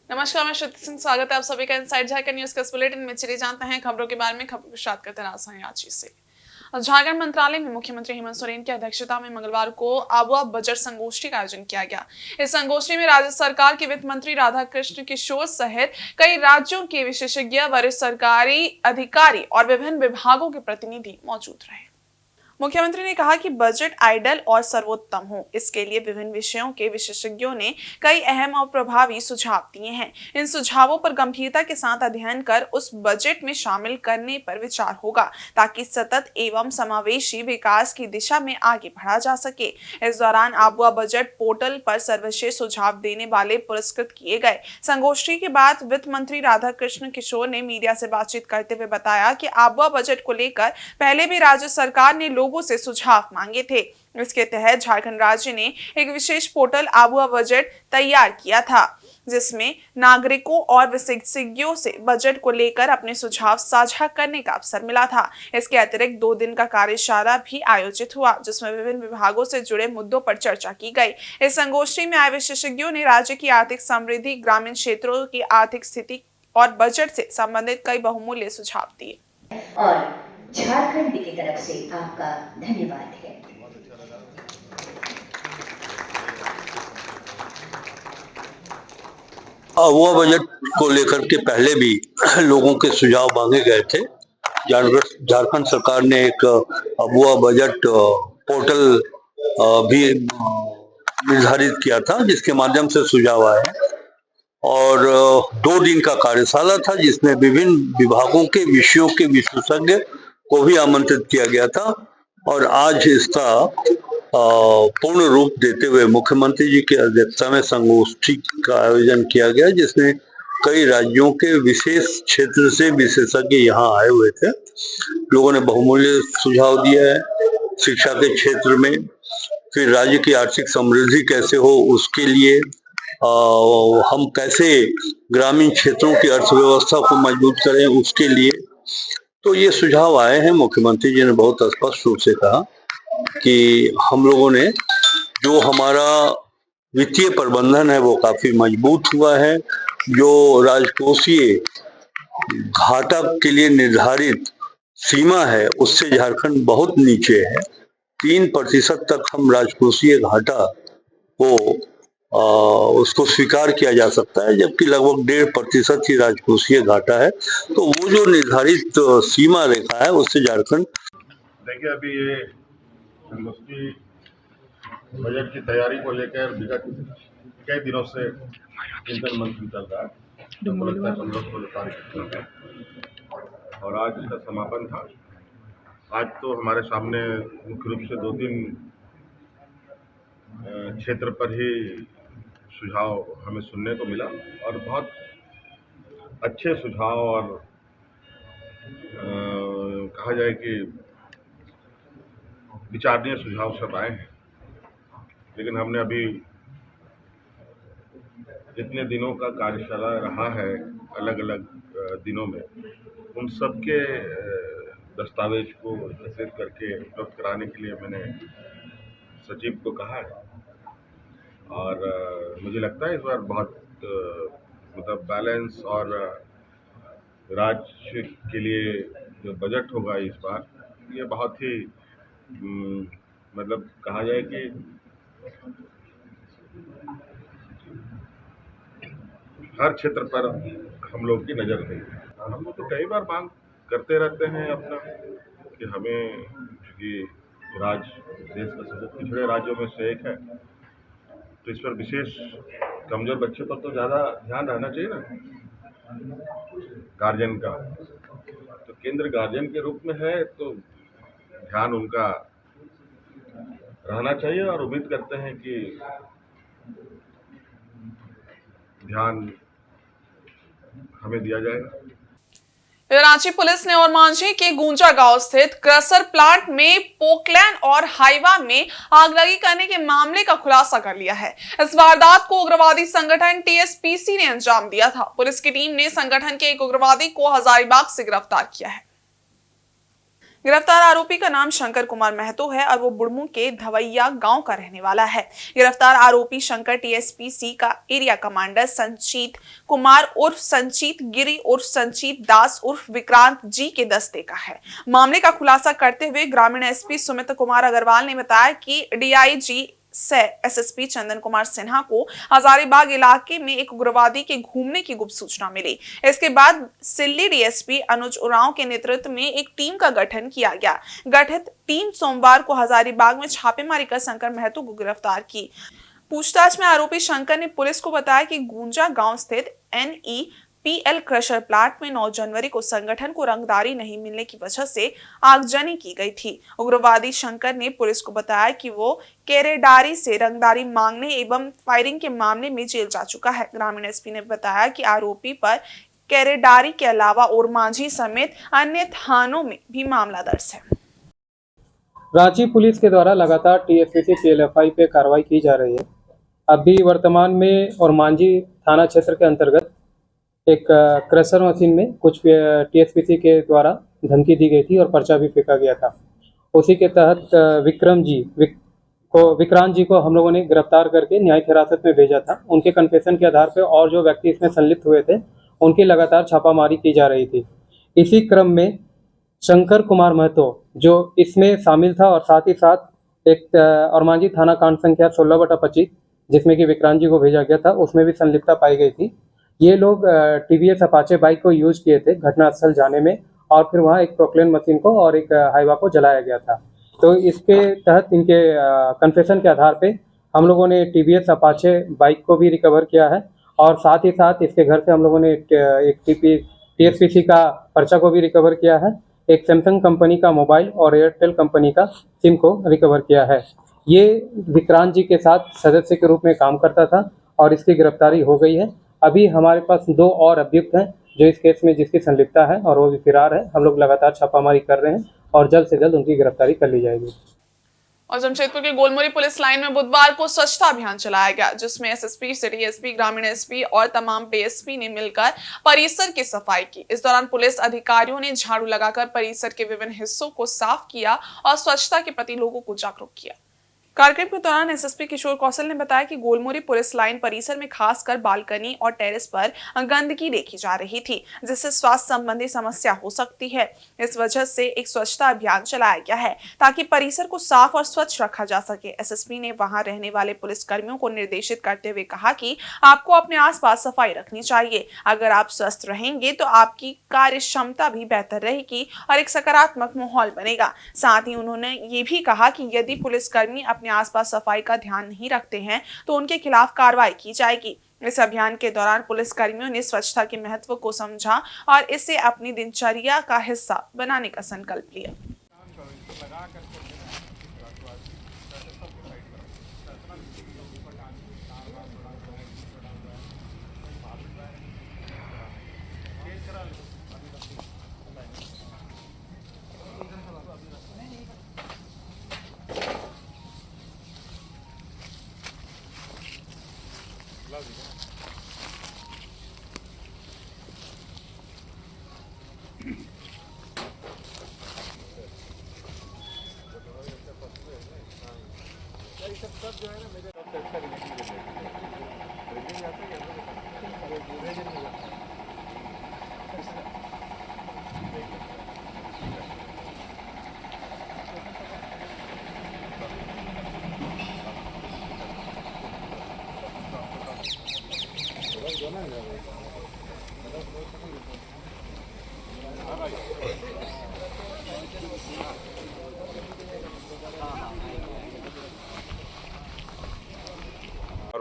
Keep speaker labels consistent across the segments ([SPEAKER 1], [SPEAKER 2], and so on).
[SPEAKER 1] नमस्कार, मैं श्रुति सिंह। स्वागत है आप सभी का इनसाइड झारखंड न्यूज के इस बुलेटिन में। चलिए जानते हैं खबरों के बारे में। खबरों की शुरुआत करते हैं राजधानी रांची से। झारखंड मंत्रालय में मुख्यमंत्री हेमंत सोरेन की अध्यक्षता में मंगलवार को आबुआ बजट संगोष्ठी का आयोजन किया गया। इस संगोष्ठी में राज्य सरकार के वित्त मंत्री राधाकृष्ण किशोर सहित कई राज्यों के विशेषज्ञ, वरिष्ठ सरकारी अधिकारी और विभिन्न विभागों के प्रतिनिधि मौजूद रहे। मुख्यमंत्री ने कहा कि बजट आइडल और सर्वोत्तम हो, इसके लिए विभिन्न विषयों के विशेषज्ञों ने कई अहम और प्रभावी सुझाव दिए हैं। इन सुझावों पर गंभीरता के साथ अध्ययन कर उस बजट में शामिल करने पर विचार होगा ताकि सतत एवं समावेशी विकास की दिशा में आगे बढ़ा जा सके। इस दौरान आबुआ बजट पोर्टल पर सर्वश्रेष्ठ सुझाव देने वाले पुरस्कृत किए गए। संगोष्ठी के बाद वित्त मंत्री राधाकृष्ण किशोर ने मीडिया से बातचीत करते हुए बताया कि आबुआ बजट को लेकर पहले भी राज्य सरकार ने लोगों से सुझाव मांगे थे। इसके तहत झारखंड राज्य ने एक विशेष पोर्टल आबुआ बजट तैयार किया था, जिसमें नागरिकों और विशेषज्ञों से बजट को लेकर अपने सुझाव साझा करने का अवसर मिला था। इसके अतिरिक्त 2 दिन का कार्यशाला भी आयोजित हुआ, जिसमें विभिन्न विभागों से जुड़े मुद्दों पर चर्चा की गई। इस संगोष्ठी में आए विशेषज्ञों ने राज्य की आर्थिक समृद्धि, ग्रामीण क्षेत्रों की आर्थिक स्थिति और बजट से संबंधित कई बहुमूल्य सुझाव दिए।
[SPEAKER 2] और झारखंड की तरफ से आपका धन्यवाद है।
[SPEAKER 3] आबुआ बजट को लेकर के पहले भी लोगों के सुझाव मांगे गए थे। झारखंड सरकार ने एक आबुआ बजट पोर्टल भी निर्धारित किया था, जिसके माध्यम से सुझाव आए और 2 दिन का कार्यशाला था, जिसमें विभिन्न विभागों के विषयों के विशेषज्ञ को भी आमंत्रित किया गया था। और आज इसका पूर्ण रूप देते हुए मुख्यमंत्री जी की अध्यक्षता में संगोष्ठी का आयोजन किया गया, जिसमें कई राज्यों के विशेष क्षेत्र से विशेषज्ञ यहाँ आए हुए थे। लोगों ने बहुमूल्य सुझाव दिया है शिक्षा के क्षेत्र में, फिर राज्य की आर्थिक समृद्धि कैसे हो उसके लिए, हम कैसे ग्रामीण क्षेत्रों की अर्थव्यवस्था को मजबूत करें उसके लिए। तो ये सुझाव आए हैं। मुख्यमंत्री जी ने बहुत स्पष्ट रूप से कहा कि हम लोगों ने जो हमारा वित्तीय प्रबंधन है वो काफी मजबूत हुआ है। जो राजकोषीय घाटा के लिए निर्धारित सीमा है उससे झारखंड बहुत नीचे है। 3% तक हम राजकोषीय घाटा को उसको स्वीकार किया जा सकता है, जबकि लगभग 1.5% ही राजकोषीय घाटा है। तो वो जो निर्धारित सीमा रेखा है उससे झारखंड।
[SPEAKER 4] देखिए, अभी ये संगोष्ठी बजट की तैयारी को लेकर विगत कई दिनों से चिंतन मंथन चल रहा है। 15-16 तारीख है और आज इसका समापन था। आज तो हमारे सामने मुख्य रूप से 2-3 क्षेत्र पर ही सुझाव हमें सुनने को मिला और बहुत अच्छे सुझाव और कहा जाए कि विचारणीय सुझाव सब आए हैं। लेकिन हमने अभी जितने दिनों का कार्यशाला रहा है अलग अलग दिनों में, उन सब के दस्तावेज को एकत्रित करके उपलब्ध कराने के लिए मैंने सचिव को कहा है। और मुझे लगता है इस बार बहुत मतलब बैलेंस और राज्य के लिए जो बजट होगा इस बार, ये बहुत ही मतलब कहा जाए कि हर क्षेत्र पर हम लोग की नज़र रहेगी। हम लोग तो कई बार मांग करते रहते हैं अपना कि हमें, क्योंकि राज्य देश का सबसे पिछड़े राज्यों में से एक है, तो इस पर विशेष कमजोर बच्चे पर तो ज़्यादा ध्यान रहना चाहिए ना गार्जियन का। तो केंद्र गार्जियन के रूप में है तो ध्यान उनका रहना चाहिए और उम्मीद करते हैं कि ध्यान हमें दिया जाएगा।
[SPEAKER 1] रांची पुलिस ने ओरमांझी के गुंजा गांव स्थित क्रशर प्लांट में पोकलैंड और हाइवा में आगलगी करने के मामले का खुलासा कर लिया है। इस वारदात को उग्रवादी संगठन टीएसपीसी ने अंजाम दिया था। पुलिस की टीम ने संगठन के एक उग्रवादी को हजारीबाग से गिरफ्तार किया है। गिरफ्तार आरोपी का नाम शंकर कुमार महतो है और वो बुढ़मू के धवैया गांव का रहने वाला है। गिरफ्तार आरोपी शंकर टीएसपीसी का एरिया कमांडर संजीत कुमार उर्फ संजीत गिरी उर्फ संजीत दास उर्फ विक्रांत जी के दस्ते का है। मामले का खुलासा करते हुए ग्रामीण एसपी सुमित कुमार अग्रवाल ने बताया कि डीआईजी से एसएसपी चंदन कुमार सिन्हा को हजारीबाग इलाके में एक उग्रवादी के घूमने की गुप्त सूचना मिली। इसके बाद सिल्ली डीएसपी अनुज उरांव के नेतृत्व में एक टीम का गठन किया गया। गठित टीम सोमवार को हजारीबाग में छापेमारी कर शंकर महतो को गिरफ्तार की। पूछताछ में आरोपी शंकर ने पुलिस को बताया कि गुंजा गांव स्थित NEPL क्रशर प्लांट में 9 जनवरी को संगठन को रंगदारी नहीं मिलने की वजह से आगजनी की गई थी। उग्रवादी शंकर ने पुलिस को बताया कि वो केरेडारी से रंगदारी मांगने एवं फायरिंग के मामले में जेल जा चुका है। ग्रामीण एसपी ने बताया कि आरोपी पर केरेडारी के अलावा ओरमांझी समेत अन्य थानों में भी मामला दर्ज है।
[SPEAKER 5] रांची पुलिस के द्वारा लगातार टीएसपीसी PLFI पे कार्रवाई की जा रही है। अभी वर्तमान में ओरमांझी थाना क्षेत्र के अंतर्गत एक क्रशर मशीन में कुछ टीएसपीसी के द्वारा धमकी दी गई थी और पर्चा भी फेंका गया था। उसी के तहत विक्रांत जी को हम लोगों ने गिरफ्तार करके न्यायिक हिरासत में भेजा था। उनके कन्फेशन के आधार पर और जो व्यक्ति इसमें संलिप्त हुए थे उनकी लगातार छापामारी की जा रही थी। इसी क्रम में शंकर कुमार महतो जो इसमें शामिल था और साथ ही साथ एक ओरमांझी थाना कांड संख्या 16/25 जिसमें कि विक्रांत जी को भेजा गया था उसमें भी संलिप्तता पाई गई थी। ये लोग TVS अपाचे बाइक को यूज किए थे घटनास्थल जाने में और फिर वहाँ एक प्रोक्लेन मशीन को और एक हाइवा को जलाया गया था। तो इसके तहत इनके कन्फेशन के आधार पे हम लोगों ने TVS अपाचे बाइक को भी रिकवर किया है और साथ ही साथ इसके घर से हम लोगों ने एक TSPC का पर्चा को भी रिकवर किया है। एक सैमसंग कंपनी का मोबाइल और एयरटेल कंपनी का सिम को रिकवर किया है। ये विक्रांत जी के साथ सदस्य के रूप में काम करता था और इसकी गिरफ्तारी हो गई है। अभी हमारे पास 2 और अभियुक्त हैं जो इस केस में जिसकी संलिप्तता है और वो भी फरार है। हम लोग लगातार छापामारी कर रहे हैं और जल्द से जल्द उनकी गिरफ्तारी कर ली जाएगी।
[SPEAKER 1] और जमशेदपुर के गोलमुरी पुलिस लाइन में बुधवार को स्वच्छता अभियान चलाया गया जिसमें एसएसपी, सिटी एसपी, ग्रामीण एसपी और तमाम PSP ने मिलकर परिसर की सफाई की। इस दौरान पुलिस अधिकारियों ने झाड़ू लगाकर परिसर के विभिन्न हिस्सों को साफ किया और स्वच्छता के प्रति लोगों को जागरूक किया। कार्यक्रम के दौरान एसएसपी किशोर कौशल ने बताया कि गोलमुरी पुलिस लाइन परिसर में खासकर बालकनी और टेरेस पर गंदगी देखी जा रही थी जिससे स्वास्थ्य संबंधी समस्या हो सकती है। इस वजह से एक स्वच्छता अभियान चलाया गया है ताकि परिसर को साफ और स्वच्छ रखा जा सके। एसएसपी ने वहां रहने वाले पुलिस कर्मियों को निर्देशित करते हुए कहा कि आपको अपने आसपास सफाई रखनी चाहिए। अगर आप स्वस्थ रहेंगे तो आपकी कार्य क्षमता भी बेहतर रहेगी और एक सकारात्मक माहौल बनेगा। साथ ही उन्होंने ये भी कहा कि यदि पुलिसकर्मी अपने आसपास सफाई का ध्यान नहीं रखते हैं तो उनके खिलाफ कार्रवाई की जाएगी। इस अभियान के दौरान पुलिस कर्मियों ने स्वच्छता के महत्व को समझा और इसे अपनी दिनचर्या का हिस्सा बनाने का संकल्प लिया।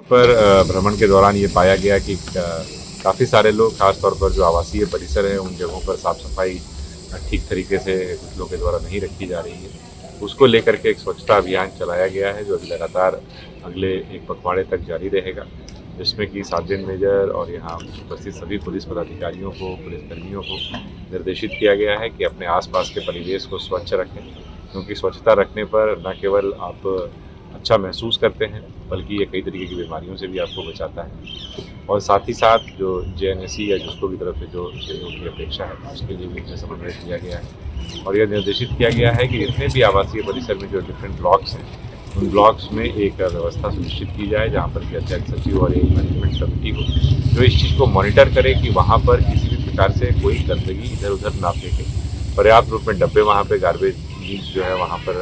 [SPEAKER 6] पर भ्रमण के दौरान ये पाया गया कि काफ़ी सारे लोग, खासतौर पर जो आवासीय परिसर है उन जगहों पर साफ सफाई ठीक तरीके से कुछ लोगों के द्वारा नहीं रखी जा रही है। उसको लेकर के एक स्वच्छता अभियान चलाया गया है जो अभी लगातार अगले 1 पखवाड़े तक जारी रहेगा, जिसमें कि सब डिवीजन मेजर और यहाँ उपस्थित सभी पुलिस पदाधिकारियों को, पुलिसकर्मियों को निर्देशित किया गया है कि अपने आसपास के परिवेश को स्वच्छ रखें, क्योंकि स्वच्छता रखने पर न केवल आप अच्छा महसूस करते हैं बल्कि ये कई तरीके की बीमारियों से भी आपको बचाता है। और साथ ही साथ जो JNSE या जिसको भी तरफ से जो सहयोग की अपेक्षा है उसके लिए भी समन्वय किया गया है। और यह निर्देशित किया गया है कि जितने भी आवासीय परिसर में जो डिफरेंट ब्लॉक्स हैं, उन ब्लॉक्स में एक व्यवस्था सुनिश्चित की जाए जहाँ पर कि अध्यक्ष सचिव और एक मैनेजमेंट कमेटी हो जो इस चीज़ को मॉनिटर करे कि वहाँ पर किसी भी प्रकार से कोई गंदगी इधर उधर ना फेंके। पर्याप्त रूप में डब्बे वहाँ पे गार्बेज बीन्स जो है वहाँ पर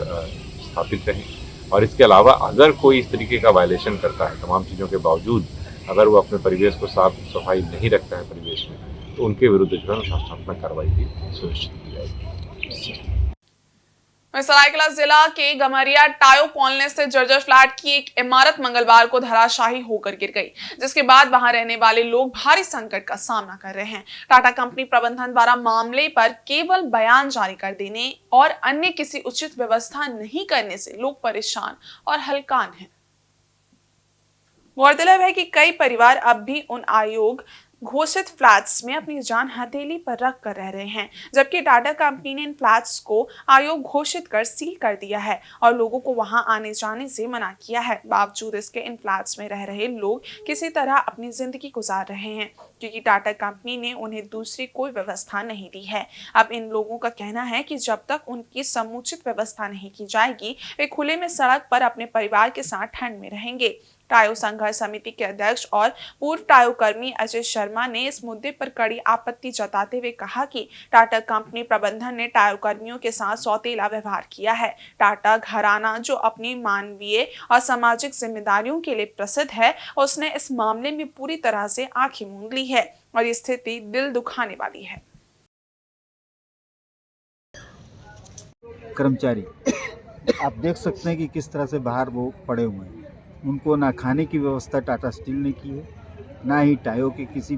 [SPEAKER 6] स्थापित रहें। और इसके अलावा अगर कोई इस तरीके का वायलेशन करता है, तमाम चीज़ों के बावजूद अगर वो अपने परिवेश को साफ सफाई नहीं रखता है परिवेश में, तो उनके विरुद्ध जो है शासनात्मक कार्रवाई भी सुनिश्चित की जाएगी।
[SPEAKER 1] सरायकेला जिला के गमरिया टायो कॉलोनी से जर्जर फ्लैट की एक इमारत मंगलवार को धराशायी होकर गिर गई, जिसके बाद वहां रहने वाले लोग भारी संकट का सामना कर रहे हैं। टाटा कंपनी प्रबंधन द्वारा मामले पर केवल बयान जारी कर देने और अन्य किसी उचित व्यवस्था नहीं करने से लोग परेशान और हलकान हैं। गौरतलब है कि कई परिवार अब भी उन आयोग घोषित फ्लैट्स में अपनी जान हथेली पर रख कर रह रहे हैं, जबकि टाटा कंपनी ने इन फ्लैट्स को आयोग घोषित कर सील कर दिया है और लोगों को वहां आने जाने से मना किया है। बावजूद इसके इन फ्लैट्स में रह रहे लोग किसी तरह अपनी जिंदगी गुजार रहे हैं, क्योंकि टाटा कंपनी ने उन्हें दूसरी कोई व्यवस्था नहीं दी है। अब इन लोगों का कहना है कि जब तक उनकी समुचित व्यवस्था नहीं की जाएगी, वे खुले में सड़क पर अपने परिवार के साथ ठंड में रहेंगे। टायो संघर्ष समिति के अध्यक्ष और पूर्व टायो कर्मी अजय शर्मा ने इस मुद्दे पर कड़ी आपत्ति जताते हुए कहा कि टाटा कंपनी प्रबंधन ने टायो कर्मियों के साथ सौतेला व्यवहार किया है। टाटा घराना, जो अपनी मानवीय और सामाजिक जिम्मेदारियों के लिए प्रसिद्ध है, उसने इस मामले में पूरी तरह से आंखें मूंद ली है और ये स्थिति दिल दुखाने वाली है।
[SPEAKER 7] कर्मचारी आप देख सकते हैं कि किस तरह से बाहर वो पड़े हुए हैं। उनको ना खाने की व्यवस्था टाटा स्टील ने की है, ना ही टायो के किसी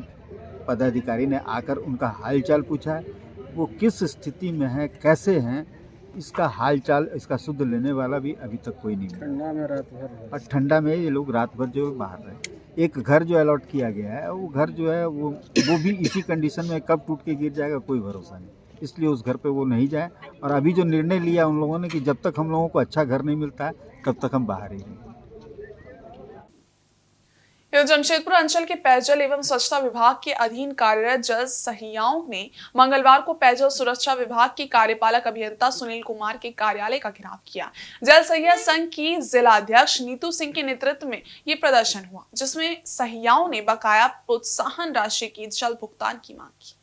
[SPEAKER 7] पदाधिकारी ने आकर उनका हालचाल पूछा है। वो किस स्थिति में है, कैसे हैं, इसका हालचाल, इसका शुद्ध लेने वाला भी अभी तक कोई नहीं मिला। और ठंडा में ये लोग रात भर जो बाहर रहे। एक घर जो अलॉट किया गया है, वो घर जो है वो भी इसी कंडीशन में कब टूट के गिर जाएगा कोई भरोसा नहीं, इसलिए उस घर पे वो नहीं जाए। और अभी जो निर्णय लिया उन लोगों ने कि जब तक हम लोगों को अच्छा घर नहीं मिलता है तब तक हम बाहर ही रहेंगे।
[SPEAKER 1] जमशेदपुर अंचल के पेयजल एवं स्वच्छता विभाग के अधीन कार्यरत जल सहियाओं ने मंगलवार को पेयजल सुरक्षा विभाग के कार्यपालक अभियंता सुनील कुमार के कार्यालय का घेराव किया। जल सहिया संघ की जिलाध्यक्ष नीतू सिंह के नेतृत्व में ये प्रदर्शन हुआ, जिसमें सहियाओं ने बकाया प्रोत्साहन राशि की जल्द भुगतान की मांग की।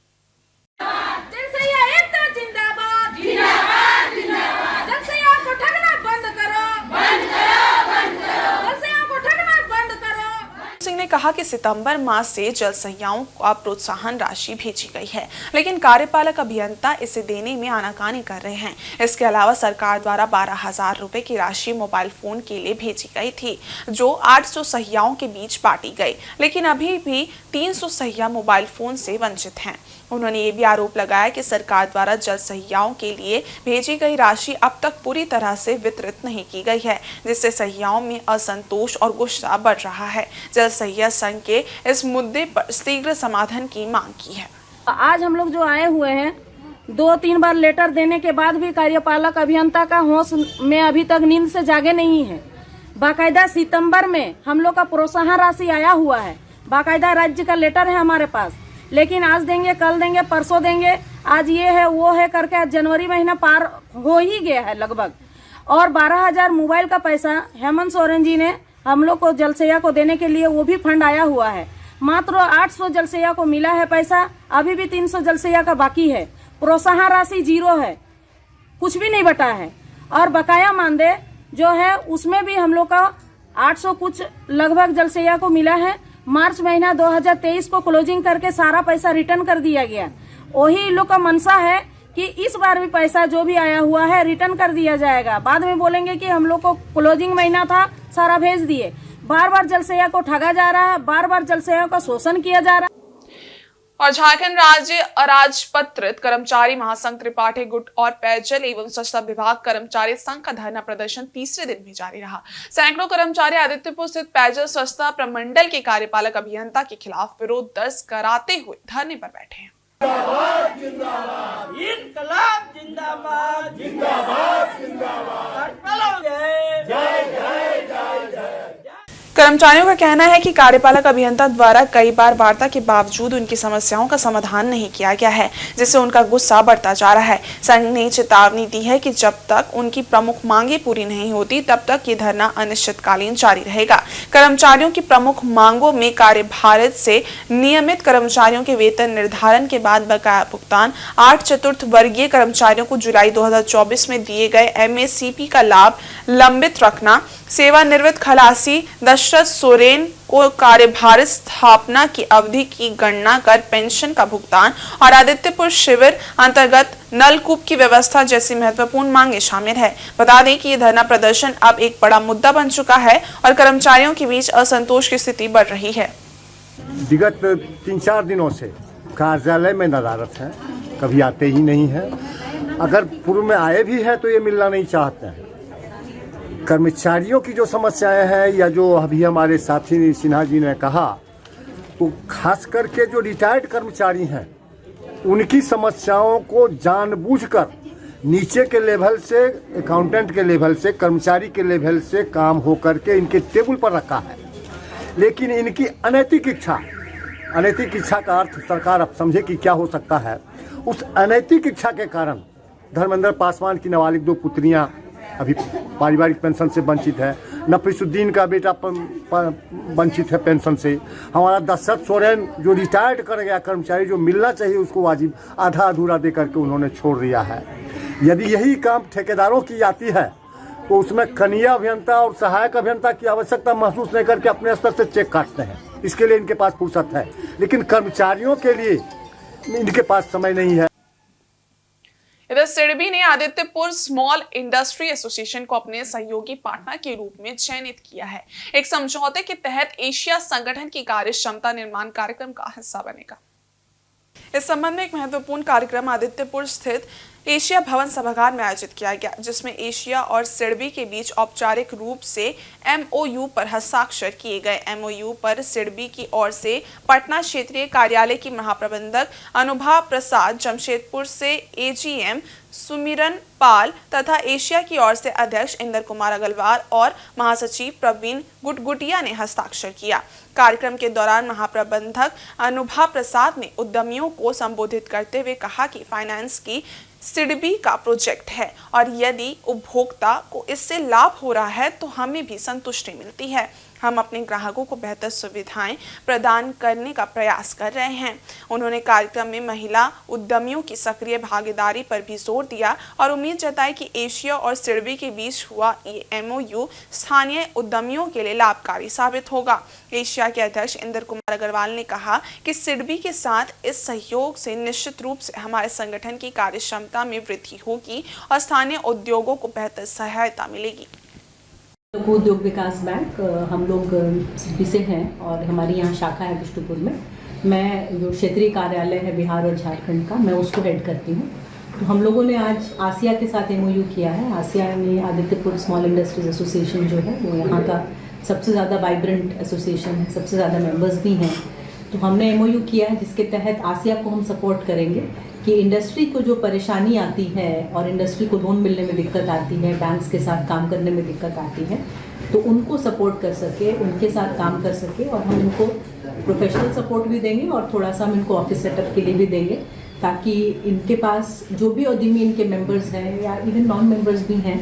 [SPEAKER 8] जल सहिया एकता जिंदाबाद, जिंदाबाद, जिंदाबाद। जल सहिया को ठगना बंद करो, बंद करो, बंद करो। जल सहिया को ठगना बंद करो।
[SPEAKER 1] सिंह ने कहा कि सितंबर माह से जल सहियाओं को प्रोत्साहन राशि भेजी गई है, लेकिन कार्यपालक अभियंता इसे देने में आनाकानी कर रहे हैं। इसके अलावा सरकार द्वारा 12,000 रुपए की राशि मोबाइल फोन के लिए भेजी गई थी, जो 800 सहियाओं के बीच बांटी गई, लेकिन अभी भी 300 सहिया मोबाइल फोन से वंचित हैं। उन्होंने ये भी आरोप लगाया कि सरकार द्वारा जल सहियाओं के लिए भेजी गई राशि अब तक पूरी तरह से वितरित नहीं की गई है, जिससे सहियाओं में असंतोष और गुस्सा बढ़ रहा है। जल सहिया संघ के इस मुद्दे पर शीघ्र समाधान की मांग की है।
[SPEAKER 8] आज हम लोग जो आए हुए हैं, 2-3 बार लेटर देने के बाद भी कार्यपालक अभियंता का होश में अभी तक नींद से जागे नहीं है। बाकायदा सितंबर में हम लोग का प्रोत्साहन राशि आया हुआ है, बाकायदा राज्य का लेटर है हमारे पास, लेकिन आज देंगे, कल देंगे, परसों देंगे, आज ये है वो है करके आज जनवरी महीना पार हो ही गया है लगभग। और 12,000 मोबाइल का पैसा हेमंत सोरेन जी ने हम लोग को जलसैया को देने के लिए वो भी फंड आया हुआ है। मात्र 800 जलसैया को मिला है पैसा, अभी भी 300 जलसैया का बाकी है। प्रोत्साहन राशि 0 है, कुछ भी नहीं बटा है। और बकाया मानदेय जो है उसमें भी हम लोग का 800 कुछ लगभग जलसैया को मिला है। मार्च महीना 2023 को क्लोजिंग करके सारा पैसा रिटर्न कर दिया गया। वही लोग का मनसा है कि इस बार भी पैसा जो भी आया हुआ है रिटर्न कर दिया जाएगा। बाद में बोलेंगे कि हम लोग को क्लोजिंग महीना था, सारा भेज दिए। बार बार जलसैया को ठगा जा रहा है, बार बार जलसैया का शोषण किया जा रहा है।
[SPEAKER 1] और झारखंड राज्य अराजपत्रित कर्मचारी महासंघ त्रिपाठी गुट और पेयजल एवं स्वच्छता विभाग कर्मचारी संघ का धरना प्रदर्शन तीसरे दिन भी जारी रहा। सैकड़ों कर्मचारी आदित्यपुर स्थित पेयजल स्वच्छता प्रमंडल के कार्यपालक अभियंता के खिलाफ विरोध दर्ज कराते हुए धरने पर बैठे हैं।
[SPEAKER 9] जिंदाबाद, जिंदाबाद, इनकलाब जिंदाबाद, जिंदाबाद, जिंदाबाद, जय जय जय जय जय।
[SPEAKER 1] कर्मचारियों का कहना है कि कार्यपालक अभियंता द्वारा कई बार वार्ता के बावजूद उनकी समस्याओं का समाधान नहीं किया गया है, जिससे उनका गुस्सा बढ़ता जा रहा है। संघ ने चेतावनी दी है कि जब तक उनकी प्रमुख मांगें पूरी नहीं होती तब तक ये धरना अनिश्चितकालीन जारी रहेगा। कर्मचारियों की प्रमुख मांगों में कार्यभार से नियमित कर्मचारियों के वेतन निर्धारण के बाद बकाया भुगतान, 8 चतुर्थ वर्गीय कर्मचारियों को जुलाई 2024 में दिए गए MACP का लाभ लंबित रखना, सेवानिवृत्त खलासी दशरथ सोरेन को कार्यभार स्थापना की अवधि की गणना कर पेंशन का भुगतान और आदित्यपुर शिविर अंतर्गत नलकूप की व्यवस्था जैसी महत्वपूर्ण मांगे शामिल है। बता दें कि यह धरना प्रदर्शन अब एक बड़ा मुद्दा बन चुका है और कर्मचारियों के बीच असंतोष की स्थिति बढ़ रही है।
[SPEAKER 10] विगत 3-4 दिनों से कार्यालय में नदारत है, कभी आते ही नहीं है। अगर पूर्व में आए भी है तो ये मिलना नहीं चाहते हैं। कर्मचारियों की जो समस्याएं हैं या जो अभी हमारे साथी सिन्हा जी ने कहा, तो खास करके जो रिटायर्ड कर्मचारी हैं उनकी समस्याओं को जानबूझकर नीचे के लेवल से, अकाउंटेंट के लेवल से, कर्मचारी के लेवल से काम हो करके इनके टेबल पर रखा है। लेकिन इनकी अनैतिक इच्छा का अर्थ सरकार अब समझे कि क्या हो सकता है। उस अनैतिक इच्छा के कारण धर्मेंद्र पासवान की नाबालिग 2 पुत्रियां अभी पारिवारिक पेंशन से वंचित है, नफीसुद्दीन का बेटा वंचित है पेंशन से, हमारा दशरथ सोरेन जो रिटायर्ड कर गया कर्मचारी, जो मिलना चाहिए उसको वाजिब आधा अधूरा दे करके उन्होंने छोड़ दिया है। यदि यही काम ठेकेदारों की आती है तो उसमें कनीय अभियंता और सहायक अभियंता की आवश्यकता महसूस नहीं करके अपने स्तर से चेक काटते हैं। इसके लिए इनके पास फुर्सत है, लेकिन कर्मचारियों के लिए इनके पास समय नहीं है।
[SPEAKER 1] इधर सिडबी ने आदित्यपुर स्मॉल इंडस्ट्री एसोसिएशन को अपने सहयोगी पार्टनर के रूप में चयनित किया है। एक समझौते के तहत एशिया संगठन की कार्य क्षमता निर्माण कार्यक्रम का हिस्सा बनेगा। इस संबंध में एक महत्वपूर्ण कार्यक्रम आदित्यपुर स्थित एशिया भवन सभागार में आयोजित किया गया, जिसमें एशिया और सिडबी के बीच औपचारिक रूप से MOU पर हस्ताक्षर किए गए। MOU पर सिडबी की ओर से पटना क्षेत्रीय कार्यालय की महाप्रबंधक अनुभा प्रसाद, जमशेदपुर से AGM सुमिरन पाल तथा एशिया की ओर से अध्यक्ष इंद्र कुमार अग्रवाल और महासचिव प्रवीण गुटगुटिया ने हस्ताक्षर किया। कार्यक्रम के दौरान महाप्रबंधक अनुभा प्रसाद ने उद्यमियों को संबोधित करते हुए कहा कि फाइनेंस की सिडबी का प्रोजेक्ट है और यदि उपभोक्ता को इससे लाभ हो रहा है तो हमें भी संतुष्टि मिलती है। हम अपने ग्राहकों को बेहतर सुविधाएं प्रदान करने का प्रयास कर रहे हैं। उन्होंने कार्यक्रम में महिला उद्यमियों की सक्रिय भागीदारी पर भी जोर दिया और उम्मीद जताई कि एशिया और सिडबी के बीच हुआ ये MOU स्थानीय उद्यमियों के लिए लाभकारी साबित होगा। एशिया के अध्यक्ष इंद्र कुमार अग्रवाल ने कहा कि सिडबी के साथ इस सहयोग से निश्चित रूप से हमारे संगठन की कार्यक्षमता में वृद्धि होगी और स्थानीय उद्योगों को बेहतर सहायता मिलेगी।
[SPEAKER 11] लघु उद्योग विकास बैंक हम लोग सिडबी से हैं और हमारी यहाँ शाखा है बिष्टुपुर में। मैं जो क्षेत्रीय कार्यालय है बिहार और झारखंड का, मैं उसको हेड करती हूँ। तो हम लोगों ने आज आसिया के साथ MOU किया है। आसिया में आदित्यपुर स्मॉल इंडस्ट्रीज एसोसिएशन जो है वो यहाँ का सबसे ज़्यादा वाइब्रेंट एसोसिएशन है, सबसे ज़्यादा मेंबर्स भी हैं। तो हमने MOU किया है जिसके तहत आसिया को हम सपोर्ट करेंगे कि इंडस्ट्री को जो परेशानी आती है और इंडस्ट्री को लोन मिलने में दिक्कत आती है, बैंक्स के साथ काम करने में दिक्कत आती है, तो उनको सपोर्ट कर सके, उनके साथ काम कर सके और हम इनको प्रोफेशनल सपोर्ट भी देंगे और थोड़ा सा हम इनको ऑफिस सेटअप के लिए भी देंगे, ताकि इनके पास जो भी उद्यमी इनके मेंबर्स हैं या इवन नॉन मेंबर्स भी हैं,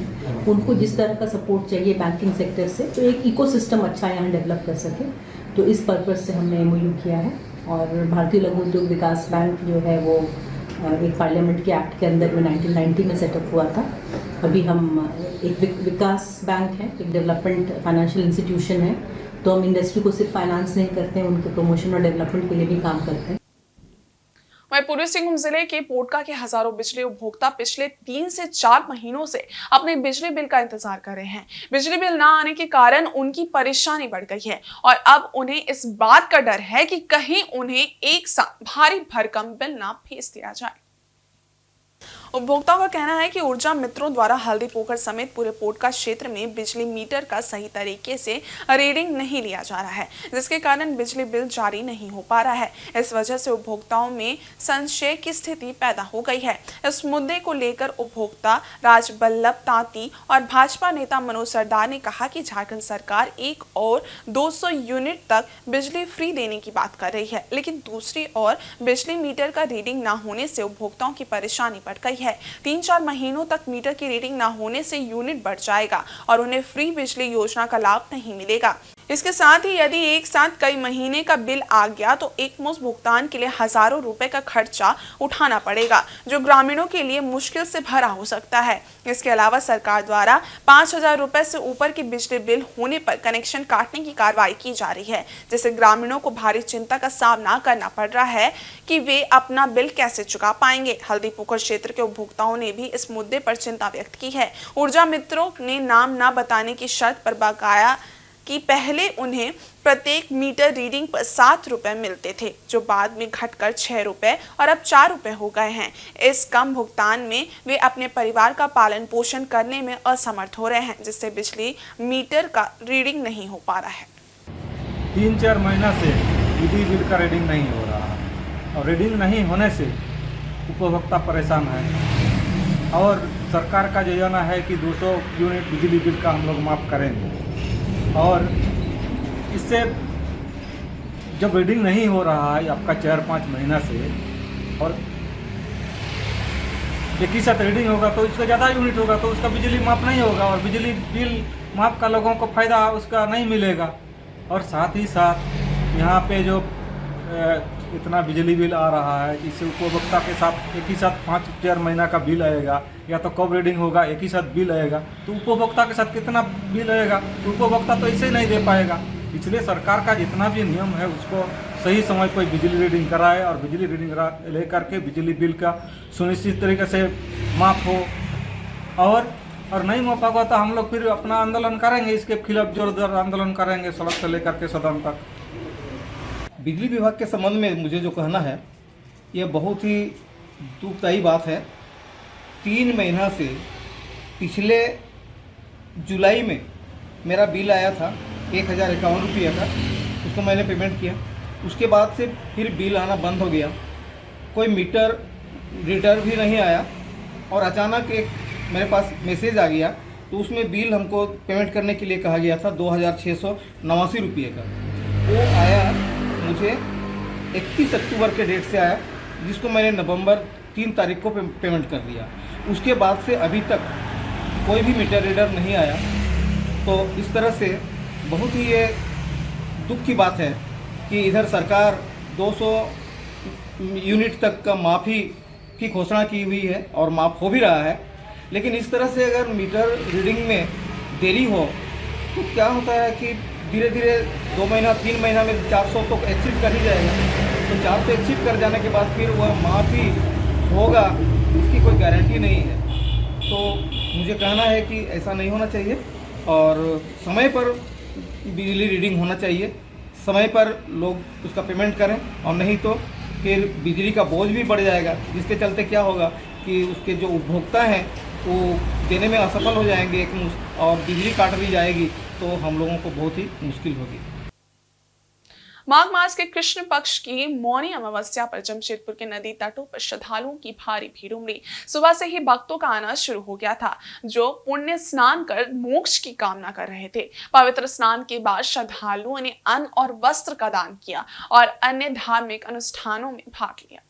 [SPEAKER 11] उनको जिस तरह का सपोर्ट चाहिए बैंकिंग सेक्टर से, तो एक इकोसिस्टम अच्छा यहाँ डेवलप कर सके। तो इस पर्पज़ से हमने MOU किया है। और भारतीय लघु उद्योग विकास बैंक जो है वो एक पार्लियामेंट के एक्ट के अंदर में 1990 में सेटअप हुआ था। अभी हम एक विकास बैंक है, एक डेवलपमेंट फाइनेंशियल इंस्टीट्यूशन है। तो हम इंडस्ट्री को सिर्फ फाइनेंस नहीं करते हैं, उनके प्रमोशन और डेवलपमेंट के लिए भी काम करते हैं।
[SPEAKER 1] वहीं पूर्वी सिंहभूम जिले के पोटका के हजारों बिजली उपभोक्ता पिछले 3 से 4 महीनों से अपने बिजली बिल का इंतजार कर रहे हैं। बिजली बिल न आने के कारण उनकी परेशानी बढ़ गई है और अब उन्हें इस बात का डर है कि कहीं उन्हें एक साथ भारी भरकम बिल ना भेज दिया जाए। उपभोक्ताओं का कहना है कि ऊर्जा मित्रों द्वारा हल्दी पोखर समेत पूरे पोटका क्षेत्र में बिजली मीटर का सही तरीके से रीडिंग नहीं लिया जा रहा है, जिसके कारण बिजली बिल जारी नहीं हो पा रहा है। इस वजह से उपभोक्ताओं में संशय की स्थिति पैदा हो गई है। इस मुद्दे को लेकर उपभोक्ता राजबल्लभ तांती और भाजपा नेता मनोज सरदार ने कहा कि झारखंड सरकार एक और 200 यूनिट तक बिजली फ्री देने की बात कर रही है, लेकिन दूसरी ओर बिजली मीटर का रीडिंग न होने से उपभोक्ताओं की परेशानी बढ़ गई है। 3-4 महीनों तक मीटर की रीडिंग न होने से यूनिट बढ़ जाएगा और उन्हें फ्री बिजली योजना का लाभ नहीं मिलेगा। इसके साथ ही यदि एक साथ कई महीने का बिल आ गया तो एक मुश्त भुगतान के लिए हजारों रुपए का खर्चा उठाना पड़ेगा, जो ग्रामीणों के लिए मुश्किल से भरा हो सकता है। इसके अलावा सरकार द्वारा 5,000 रुपए से ऊपर की बिजली बिल होने पर कनेक्शन काटने की कार्रवाई की जा रही है, जिससे ग्रामीणों को भारी चिंता का सामना करना पड़ रहा है कि वे अपना बिल कैसे चुका पाएंगे। हल्दी पोखर क्षेत्र के उपभोक्ताओं ने भी इस मुद्दे पर चिंता व्यक्त की है। ऊर्जा मित्रों ने नाम न बताने की शर्त पर बकाया कि पहले उन्हें प्रत्येक मीटर रीडिंग पर 7 रुपए मिलते थे, जो बाद में घटकर 6 रुपए और अब 4 रुपए हो गए हैं। इस कम भुगतान में वे अपने परिवार का पालन पोषण करने में असमर्थ हो रहे हैं, जिससे बिजली मीटर का रीडिंग नहीं हो पा रहा है।
[SPEAKER 12] 3-4 महीना से बिजली बिल का रीडिंग नहीं हो रहा है और रीडिंग नहीं होने से उपभोक्ता परेशान है और सरकार का योजना है कि 200 यूनिट बिजली बिल का हम लोग माफ़ करेंगे और इससे जब रीडिंग नहीं हो रहा है आपका 4-5 महीना से और एक ही साथ रीडिंग होगा तो इसका ज़्यादा यूनिट होगा तो उसका बिजली माफ़ नहीं होगा और बिजली बिल माफ़ का लोगों को फ़ायदा उसका नहीं मिलेगा। और साथ ही साथ यहाँ पे जो इतना बिजली बिल आ रहा है, इससे उपभोक्ता के साथ एक ही साथ 5-4 महीना का बिल आएगा या तो कब रीडिंग होगा एक ही साथ बिल आएगा तो उपभोक्ता के साथ कितना बिल आएगा, उपभोक्ता तो इसे नहीं दे पाएगा। इसलिए सरकार का जितना भी नियम है उसको सही समय पर बिजली रीडिंग कराए और बिजली रीडिंग ले करके बिजली बिल का सुनिश्चित तरीके से माफ़ हो और नहीं माफ़ होगा तो हम लोग फिर अपना आंदोलन करेंगे, इसके खिलाफ जोरदार आंदोलन करेंगे सड़क से लेकर के सदन तक।
[SPEAKER 5] बिजली विभाग के संबंध में मुझे जो कहना है यह बहुत ही दुखदायी बात है। 3 महीना से पिछले जुलाई में मेरा बिल आया था 1,051 रुपये का, उसको मैंने पेमेंट किया। उसके बाद से फिर बिल आना बंद हो गया, कोई मीटर रीडर भी नहीं आया और अचानक एक मेरे पास मैसेज आ गया तो उसमें बिल हमको पेमेंट करने के लिए कहा गया था 2,689 रुपये का। वो आया मुझे 31 अक्टूबर के डेट से आया, जिसको मैंने नवंबर 3 तारीख को पेमेंट कर दिया। उसके बाद से अभी तक कोई भी मीटर रीडर नहीं आया। तो इस तरह से बहुत ही ये दुख की बात है कि इधर सरकार 200 यूनिट तक का माफ़ी की घोषणा की हुई है और माफ़ हो भी रहा है, लेकिन इस तरह से अगर मीटर रीडिंग में देरी हो तो क्या होता है कि धीरे धीरे 2 महीना 3 महीना में 400 तो एक्सीड कर ही जाएगा। तो 400 एक्सीड कर जाने के बाद फिर वह माफ़ी होगा उसकी कोई गारंटी नहीं है। तो मुझे कहना है कि ऐसा नहीं होना चाहिए और समय पर बिजली रीडिंग होना चाहिए, समय पर लोग उसका पेमेंट करें और नहीं तो फिर बिजली का बोझ भी बढ़ जाएगा, जिसके चलते क्या होगा कि उसके जो उपभोक्ता हैं वो देने में असफल हो जाएंगे और बिजली काट दी जाएगी तो हम लोगों को बहुत ही मुश्किल होगी।
[SPEAKER 1] माघ मास के कृष्ण पक्ष की मौनी अमावस्या पर जमशेदपुर के नदी तटों पर श्रद्धालुओं की भारी भीड़ उमड़ी। सुबह से ही भक्तों का आना शुरू हो गया था, जो पुण्य स्नान कर मोक्ष की कामना कर रहे थे। पवित्र स्नान के बाद श्रद्धालुओं ने अन्न और वस्त्र का दान किया और अन्य धार्मिक अनुष्ठानों में भाग लिया।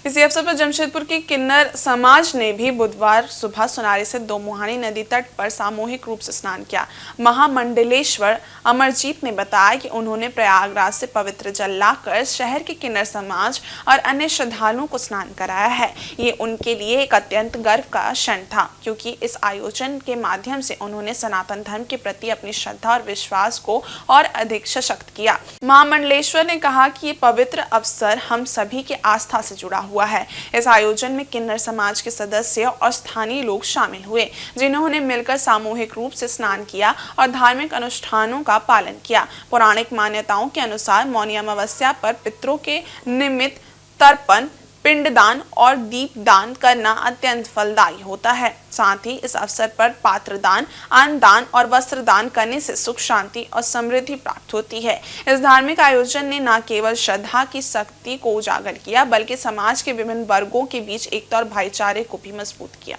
[SPEAKER 1] इसी अवसर पर जमशेदपुर की किन्नर समाज ने भी बुधवार सुबह सुनारी से 2 मुहानी नदी तट पर सामूहिक रूप से स्नान किया। महामंडलेश्वर अमरजीत ने बताया कि उन्होंने प्रयागराज से पवित्र जल लाकर शहर के किन्नर समाज और अन्य श्रद्धालुओं को स्नान कराया है। ये उनके लिए एक अत्यंत गर्व का क्षण था, क्योंकि इस आयोजन के माध्यम से उन्होंने सनातन धर्म के प्रति अपनी श्रद्धा और विश्वास को और अधिक सशक्त किया। महामंडलेश्वर ने कहा कि ये पवित्र अवसर हम सभी की आस्था से जुड़ा हुआ है। इस आयोजन में किन्नर समाज के सदस्य और स्थानीय लोग शामिल हुए, जिन्होंने मिलकर सामूहिक रूप से स्नान किया और धार्मिक अनुष्ठानों का पालन किया। पौराणिक मान्यताओं के अनुसार मौनी अमावस्या पर पितरों के निमित्त तर्पण पिंडदान और दीपदान करना अत्यंत फलदायी होता है। साथ ही इस अवसर पर पात्रदान, अन्नदान और वस्त्रदान करने से सुख, शांति और समृद्धि प्राप्त होती है। इस धार्मिक आयोजन ने न केवल श्रद्धा की शक्ति को उजागर किया, बल्कि समाज के विभिन्न वर्गों के बीच एकता और भाईचारे को भी मजबूत किया।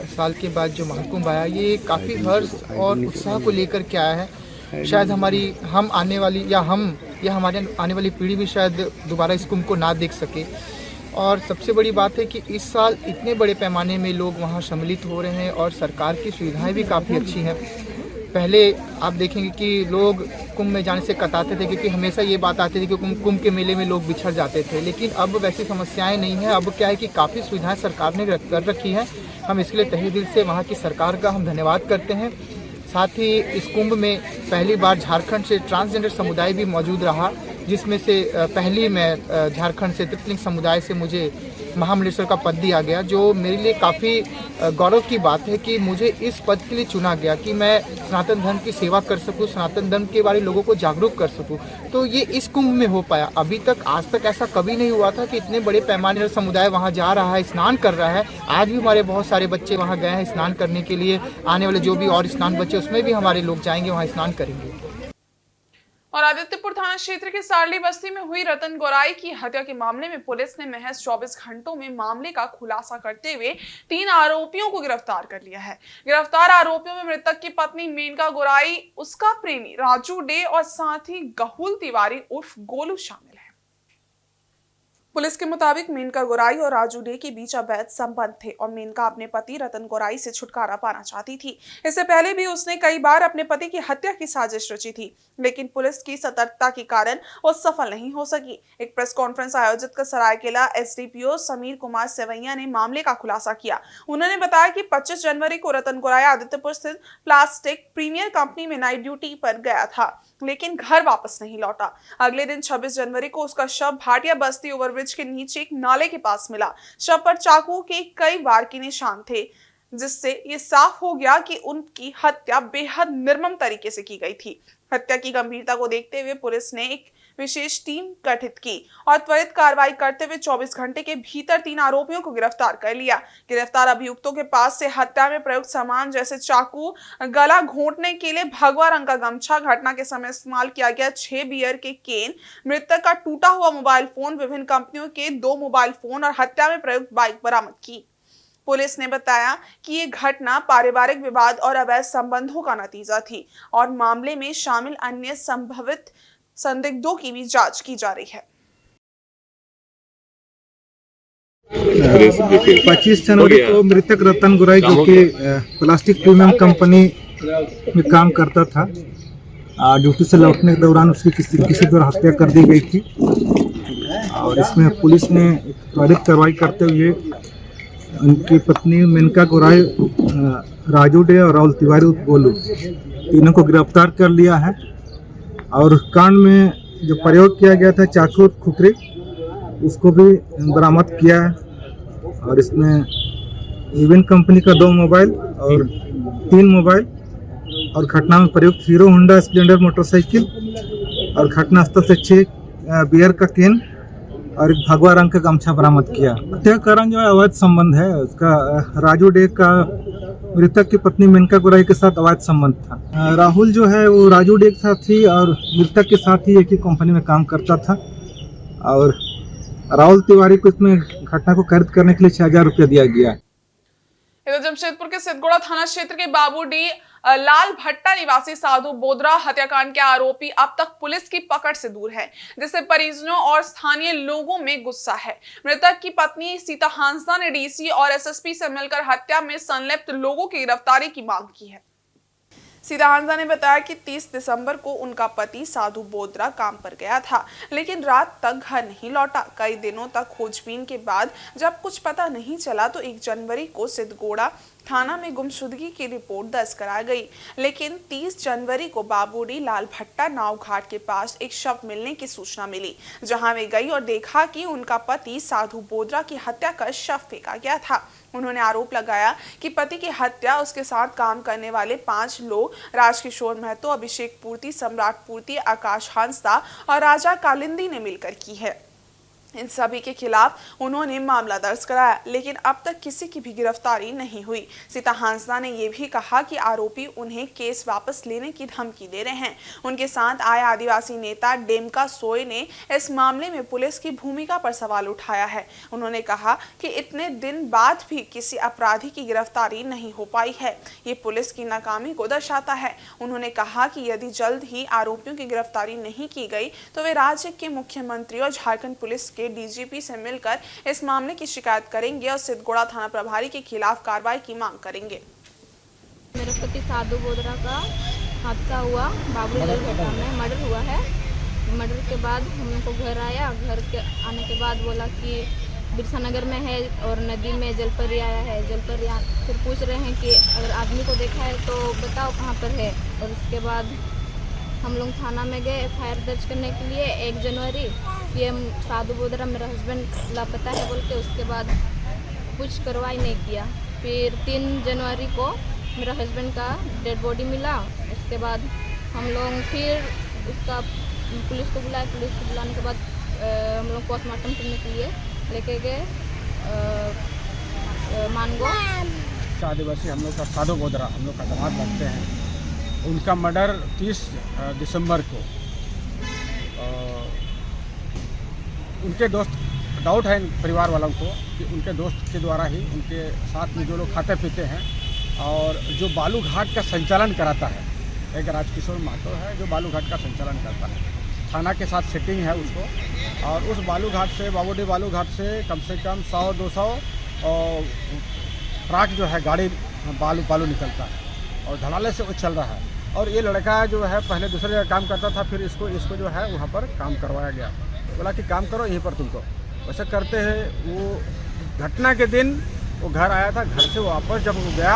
[SPEAKER 13] साल के बाद जो महाकुंभ आया, ये काफ़ी हर्ष और उत्साह को लेकर के आया है। शायद हमारी हमारे आने वाली पीढ़ी भी शायद दोबारा इस कुंभ को ना देख सके। और सबसे बड़ी बात है कि इस साल इतने बड़े पैमाने में लोग वहाँ सम्मिलित हो रहे हैं और सरकार की सुविधाएं भी काफ़ी अच्छी हैं। पहले आप देखेंगे कि लोग कुंभ में जाने से कतराते थे, क्योंकि हमेशा ये बात आती थी कि कुंभ के मेले में लोग बिछड़ जाते थे। लेकिन अब वैसी समस्याएं नहीं हैं। अब क्या है कि काफ़ी सुविधाएं सरकार ने कर रखी है। हम इसके लिए तहे दिल से वहाँ की सरकार का हम धन्यवाद करते हैं। साथ ही इस कुंभ में पहली बार झारखंड से ट्रांसजेंडर समुदाय भी मौजूद रहा, जिसमें से पहली मैं झारखंड से तृतीलिंग समुदाय से मुझे महामंडलेश्वर का पद दिया गया, जो मेरे लिए काफ़ी गौरव की बात है कि मुझे इस पद के लिए चुना गया कि मैं सनातन धर्म की सेवा कर सकूं, सनातन धर्म के बारे में लोगों को जागरूक कर सकूं। तो ये इस कुंभ में हो पाया। अभी तक आज तक ऐसा कभी नहीं हुआ था कि इतने बड़े पैमाने पर समुदाय वहाँ जा रहा है, स्नान कर रहा है। आज भी हमारे बहुत सारे बच्चे वहाँ गए हैं स्नान करने के लिए। आने वाले जो भी और स्नान बच्चे, उसमें भी हमारे लोग जाएंगे, वहाँ स्नान करेंगे।
[SPEAKER 1] और आदित्यपुर थाना क्षेत्र के सारली बस्ती में हुई रतन गोराई की हत्या के मामले में पुलिस ने महज 24 घंटों में मामले का खुलासा करते हुए 3 आरोपियों को गिरफ्तार कर लिया है। गिरफ्तार आरोपियों में मृतक की पत्नी मेनका गोराई, उसका प्रेमी राजू डे और साथ ही गहुल तिवारी उर्फ गोलू शामिल है। पुलिस के मुताबिक मेनका गोराई और राजू डे के बीच अवैध संबंध थे और मेनका अपने पति रतन गोराई से छुटकारा पाना चाहती थी। इससे पहले भी उसने कई बार अपने पति की हत्या की साजिश रची थी, लेकिन पुलिस की सतर्कता के कारण वो सफल नहीं हो सकी। एक प्रेस कॉन्फ्रेंस आयोजित कर सरायकेला एसडीपीओ समीर कुमार सेवैया ने मामले का खुलासा किया। उन्होंने बताया कि 25 जनवरी को रतन गोराई आदित्यपुर स्थित प्लास्टिक प्रीमियर कंपनी में नाइट ड्यूटी पर गया था, लेकिन घर वापस नहीं लौटा। अगले दिन 26 जनवरी को उसका शव भाटिया बस्ती ओवरब्रिज के नीचे एक नाले के पास मिला। शव पर चाकू के कई वार के निशान थे, जिससे ये साफ हो गया कि उनकी हत्या बेहद निर्मम तरीके से की गई थी। हत्या की गंभीरता को देखते हुए पुलिस ने एक विशेष टीम गठित की और त्वरित कार्रवाई करते हुए 24 घंटे के भीतर 3 आरोपियों को गिरफ्तार कर लिया। गिरफ्तार अभियुक्तों के पास से हत्या में प्रयुक्त सामान जैसे चाकू, गला घोंटने के लिए भगवा रंग का गमछा, घटना के समय इस्तेमाल किया गया 6 बियर के केन, मृतक का टूटा हुआ मोबाइल फोन, विभिन्न कंपनियों के 2 मोबाइल फोन और हत्या में प्रयुक्त बाइक बरामद की। पुलिस ने बताया कि ये घटना पारिवारिक विवाद और अवैध संबंधों का नतीजा थी और मामले में शामिल अन्य संभावित संदिग्धों की भी जांच की जा रही है।
[SPEAKER 12] 25 जनवरी को मृतक रतन गोराई, जो कि प्लास्टिक प्रीमियम कंपनी में काम करता था, ड्यूटी से लौटने के दौरान उसकी किसी द्वारा हत्या कर दी गई थी। और इसमें पुलिस ने त्वरित कार्रवाई करते हुए उनकी पत्नी मेनका गोराई, राजू डे और राहुल तिवारी गोलू, तीनों को गिरफ्तार कर लिया है। और कांड में जो प्रयोग किया गया था चाकू खुखरी, उसको भी बरामद किया है। और इसमें इवेंट कंपनी का 2 मोबाइल और 3 मोबाइल और घटना में प्रयुक्त हीरो होंडा स्प्लेंडर मोटरसाइकिल और घटनास्थल से 6 बियर का केन और एक भगवा रंग का गमछा बरामद किया। हत्या का कारण जो है अवैध संबंध है। उसका राजू डे का मृतक की पत्नी मेनका गोराई के साथ अवैध संबंध था। राहुल जो है वो राजू डे के साथ ही और मृतक के साथ ही एक ही कंपनी में काम करता था। और राहुल तिवारी को इसमें घटना को कैद करने के लिए 6,000 रुपया दिया गया।
[SPEAKER 1] इधर जमशेदपुर के सिद्धगोड़ा थाना क्षेत्र के बाबूडी लाल भट्टा निवासी साधु बोदरा हत्याकांड के आरोपी अब तक पुलिस की पकड़ से दूर है, जिससे परिजनों और स्थानीय लोगों में गुस्सा है। मृतक की पत्नी सीता हांसदा ने डीसी और एसएसपी से मिलकर हत्या में संलिप्त लोगों की गिरफ्तारी की मांग की है। सीता हांसदा ने बताया कि 30 दिसंबर को उनका पति साधु बोदरा काम पर गया था, लेकिन रात तक घर नहीं लौटा। कई दिनों तक खोजबीन के बाद जब कुछ पता नहीं चला तो 1 जनवरी को सिद्धगोड़ा थाना में गुमशुदगी की रिपोर्ट दर्ज करा गई। लेकिन 30 जनवरी को बाबूडी लाल भट्टा नाव घाट के पास एक शव मिलने की सूचना मिली, जहां वे गई और देखा कि उनका पति साधु बोदरा की हत्या कर शव फेंका गया था। उन्होंने आरोप लगाया कि पति की हत्या उसके साथ काम करने वाले 5 लोग राजकिशोर महतो, अभिषेक पूर्ति, सम्राट पूर्ति, आकाश हांसदा और राजा कालिंदी ने मिलकर की है। इन सभी के खिलाफ उन्होंने मामला दर्ज कराया, लेकिन अब तक किसी की भी गिरफ्तारी नहीं हुई। सीता हांसदा ने यह भी कहा कि आरोपी उन्हें केस वापस लेने की धमकी दे रहे हैं। उनके साथ आए आदिवासी नेता डेमका सोय ने इस मामले में पुलिस की भूमिका पर सवाल उठाया है। उन्होंने कहा कि इतने दिन बाद भी किसी अपराधी की गिरफ्तारी नहीं हो पाई है, ये पुलिस की नाकामी को दर्शाता है। उन्होंने कहा कि यदि जल्द ही आरोपियों की गिरफ्तारी नहीं की गई तो वे राज्य के मुख्यमंत्री और झारखंड पुलिस के डीजीपी से मिलकर इस मामले की शिकायत करेंगे और सिद्धगोड़ा थाना प्रभारी के खिलाफ कार्रवाई की मांग करेंगे।
[SPEAKER 14] मेरे पति साधु बोदरा का हादसा हुआ, बाबरी ललघटा में मर्डर हुआ है। मर्डर के बाद हम लोग को घर आया, घर के आने के बाद बोला कि बिरसा नगर में है और नदी में जलपरी आया है। जलपरी फिर पूछ रहे हैं कि अगर आदमी को देखा है तो बताओ कहाँ पर है। और उसके बाद हम लोग थाना में गए एफआईआर दर्ज करने के लिए। 1 जनवरी ये साधु बोदरा मेरा हस्बैंड लापता है बोल के, उसके बाद कुछ कार्रवाई नहीं किया। फिर 3 जनवरी को मेरा हस्बैंड का डेड बॉडी मिला। उसके बाद हम लोग फिर उसका पुलिस को बुलाया। पुलिस को बुलाने के बाद हम लोग पोस्टमार्टम करने के लिए लेके गए मानगो।
[SPEAKER 15] आदिवासी हम लोग का साधु बोदरा हम लोग का दामाद लगते हैं। उनका मर्डर 30 दिसंबर को उनके दोस्त, डाउट है परिवार वालों को कि उनके दोस्त के द्वारा ही उनके साथ में जो लोग खाते पीते हैं और जो बालू घाट का संचालन कराता है, एक राजकिशोर महतो है जो बालू घाट का संचालन करता है। थाना के साथ सेटिंग है उसको, और उस बालू घाट से, बाबूडी बालू घाट से कम 100-200 और ट्रक जो है गाड़ी बालू निकलता है और धड़ाले से वो चल रहा है। और ये लड़का जो है पहले दूसरे जगह काम करता था, फिर इसको जो है वहाँ पर काम करवाया गया। बोला कि काम करो यहीं पर तुमको। वैसे करते हैं। वो घटना के दिन वो घर आया था, घर से वापस जब वो गया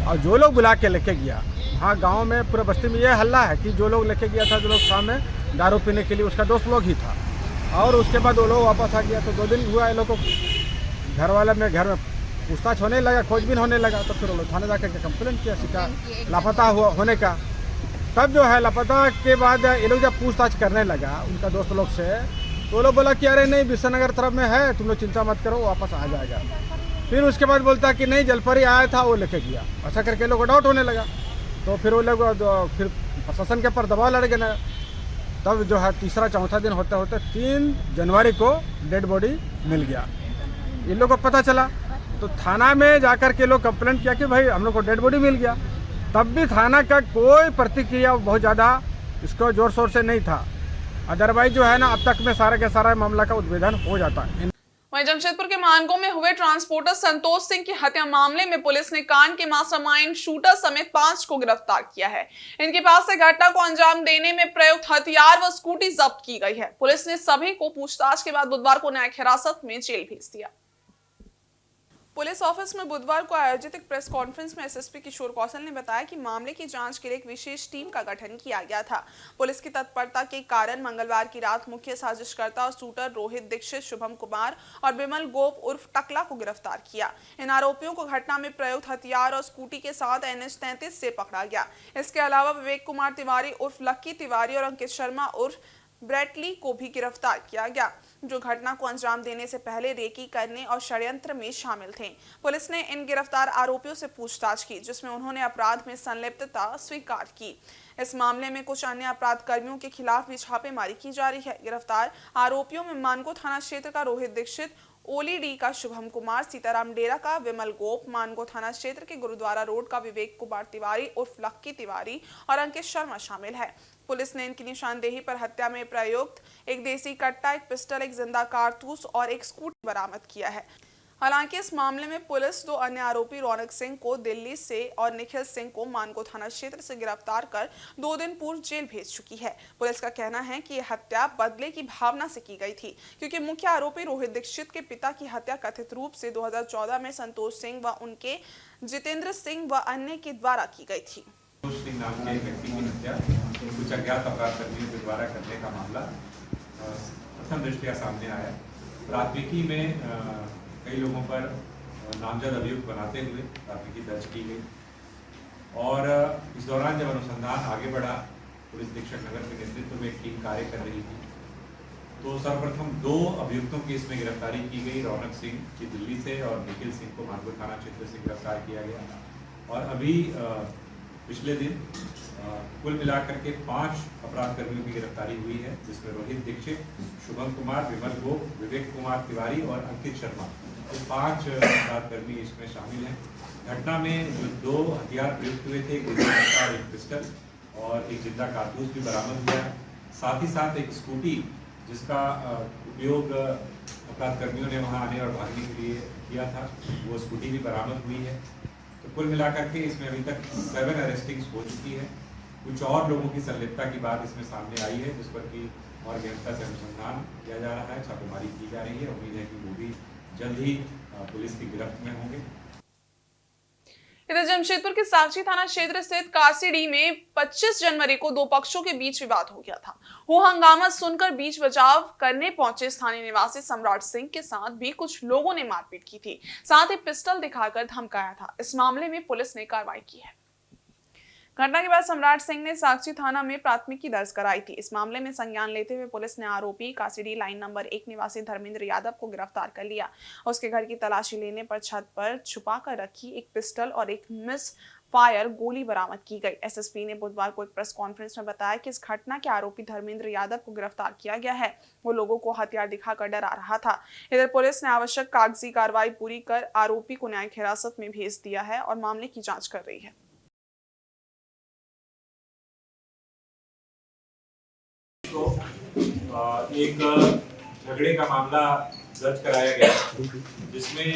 [SPEAKER 15] और जो लोग बुला के लेके गया, वहाँ गांव में पूरे बस्ती में ये हल्ला है कि जो लोग लेके गया था, जो लोग शाम में दारू पीने के लिए, उसका दोस्त लोग ही था। और उसके बाद वो लोग वापस आ गया। तो 2 दिन हुआ ये लोग को घर वाले में पूछताछ होने लगा, खोजबीन होने लगा। तो फिर वो लोग थाने जाकर के कंप्लेन किया शिकायत लापता होने का। तब जो है लापता के बाद ये लोग जब पूछताछ करने लगा उनका दोस्त लोग से, तो लोग बोला कि अरे नहीं बिरसा नगर तरफ में है, तुम लोग चिंता मत करो, वापस आ जाएगा। फिर उसके बाद बोलता कि नहीं जलपरी आया था वो लेके गया। ऐसा करके लोग को डाउट होने लगा। तो फिर वो लोग फिर प्रशासन के ऊपर दबाव लड़ गए। तब जो है तीसरा चौथा दिन होते होते 3 जनवरी को डेड बॉडी मिल गया। इन लोग को पता चला तो थाना में जाकर के लोग कंप्लेंट किया कि भाई हम लोग को डेड बॉडी मिल गया। तब भी थाना का कोई प्रतिक्रिया बहुत ज़्यादा इसको जोर शोर से नहीं था। अदरवाइज जो है ना अब तक में सारा के सारा मामला का उद्भेदन हो जाता है।
[SPEAKER 1] वहीं जमशेदपुर के मानगो में हुए ट्रांसपोर्टर संतोष सिंह की हत्या मामले में पुलिस ने कांड के मास्टरमाइंड शूटर समेत 5 को गिरफ्तार किया है। इनके पास से घटना को अंजाम देने में प्रयुक्त हथियार व स्कूटी जब्त की गई है। पुलिस ने सभी को पूछताछ के बाद बुधवार को न्यायिक हिरासत में जेल भेज दिया। पुलिस ऑफिस में बुधवार को आयोजित एक प्रेस कॉन्फ्रेंस में एसएसपी किशोर कौशल ने बताया कि मामले की जांच के लिए एक विशेष टीम का गठन किया गया था। पुलिस की तत्परता के कारण मंगलवार की रात मुख्य साजिशकर्ता और शूटर रोहित दीक्षित, शुभम कुमार और बिमल गोप उर्फ टकला को गिरफ्तार किया। इन आरोपियों को घटना में प्रयुक्त हथियार और स्कूटी के साथ NH-33 से पकड़ा गया। इसके अलावा विवेक कुमार तिवारी उर्फ लक्की तिवारी और अंकित शर्मा उर्फ ब्रेटली को भी गिरफ्तार किया गया, जो घटना को अंजाम देने से पहले रेकी करने और षड्यंत्र में शामिल थे। पुलिस ने इन गिरफ्तार आरोपियों से पूछताछ की, जिसमें उन्होंने अपराध में संलिप्तता स्वीकार की। इस मामले में कुछ अन्य अपराध कर्मियों के खिलाफ भी छापेमारी की जा रही है। गिरफ्तार आरोपियों में मानगो थाना क्षेत्र का रोहित दीक्षित, ओलीडी का शुभम कुमार, सीताराम डेरा का विमल गोप, मानगो थाना क्षेत्र के गुरुद्वारा रोड का विवेक कुमार तिवारी उर्फ लक्की तिवारी और अंकित शर्मा शामिल है। पुलिस ने इनकी निशानदेही पर हत्या में प्रयुक्त एक देसी कट्टा, एक पिस्टल, एक जिंदा कारतूस और एक स्कूटी बरामद किया है। हालांकि इस मामले में पुलिस 2 अन्य आरोपी रौनक सिंह को दिल्ली से और निखिल सिंह को मानगो थाना क्षेत्र से गिरफ्तार कर 2 दिन पूर्व जेल भेज चुकी है। पुलिस का कहना है कि यह हत्या बदले की भावना से की गई थी, क्योंकि मुख्य आरोपी रोहित दीक्षित के पिता की हत्या कथित रूप से 2014 में संतोष सिंह व उनके जितेंद्र सिंह व अन्य के द्वारा की गई थी।
[SPEAKER 6] सिंह नाम के एक व्यक्ति की हत्या कुछ अज्ञात अपराध कर्मियों के द्वारा करने का मामला प्रथम दृष्टया सामने आया। प्राथमिकी में कई लोगों पर नामजद अभियुक्त बनाते हुए प्राथमिकी दर्ज की गई और इस दौरान जब अनुसंधान आगे बढ़ा, पुलिस अधीक्षक नगर के नेतृत्व में एक टीम कार्य कर रही थी तो सर्वप्रथम 2 अभियुक्तों की इसमें गिरफ्तारी की गई। रौनक सिंह की दिल्ली से और निखिल सिंह को मानपुर थाना क्षेत्र से गिरफ्तार किया गया। और अभी पिछले दिन कुल मिलाकर के 5 अपराध कर्मियों की गिरफ्तारी हुई है, जिसमें रोहित दीक्षित, शुभम कुमार, विमल गोप, विवेक कुमार तिवारी और अंकित शर्मा, ये 5 अपराध कर्मी इसमें शामिल हैं। घटना में जो 2 हथियार प्रयुक्त हुए थे, एक पिस्टल और एक जिंदा कारतूस भी बरामद हुआ है। साथ ही साथ एक स्कूटी जिसका उपयोग अपराध कर्मियों ने वहां आने और भागने के लिए किया था, वो स्कूटी भी बरामद हुई है। तो कुल मिलाकर के इसमें अभी तक 7 अरेस्टिंग्स हो चुकी है। कुछ और लोगों की संलिप्तता की बात इसमें सामने आई है, जिस पर कि और गहनता से अनुसंधान किया जा रहा है, छापेमारी की जा रही है। उम्मीद है कि वो भी जल्द ही पुलिस की गिरफ्त में होंगे।
[SPEAKER 1] इधर जमशेदपुर के साक्षी थाना क्षेत्र स्थित कासीडी में 25 जनवरी को 2 पक्षों के बीच विवाद हो गया था। वो हंगामा सुनकर बीच बचाव करने पहुंचे स्थानीय निवासी सम्राट सिंह के साथ भी कुछ लोगों ने मारपीट की थी, साथ ही पिस्टल दिखाकर धमकाया था। इस मामले में पुलिस ने कार्रवाई की है। घटना के बाद सम्राट सिंह ने साक्षी थाना में प्राथमिकी दर्ज कराई थी। इस मामले में संज्ञान लेते हुए पुलिस ने आरोपी कासीडी लाइन नंबर 1 निवासी धर्मेंद्र यादव को गिरफ्तार कर लिया। उसके घर की तलाशी लेने पर छत पर छुपाकर रखी एक पिस्टल और एक मिस फायर गोली बरामद की गई। एसएसपी ने बुधवार को एक प्रेस कॉन्फ्रेंस में बताया कि इस घटना के आरोपी धर्मेंद्र यादव को गिरफ्तार किया गया है। वो लोगों को हथियार दिखाकर डरा रहा था। इधर पुलिस ने आवश्यक कागजी कार्रवाई पूरी कर आरोपी को न्यायिक हिरासत में भेज दिया है और मामले की जांच कर रही है।
[SPEAKER 6] एक झगड़े का मामला दर्ज कराया गया, जिसमें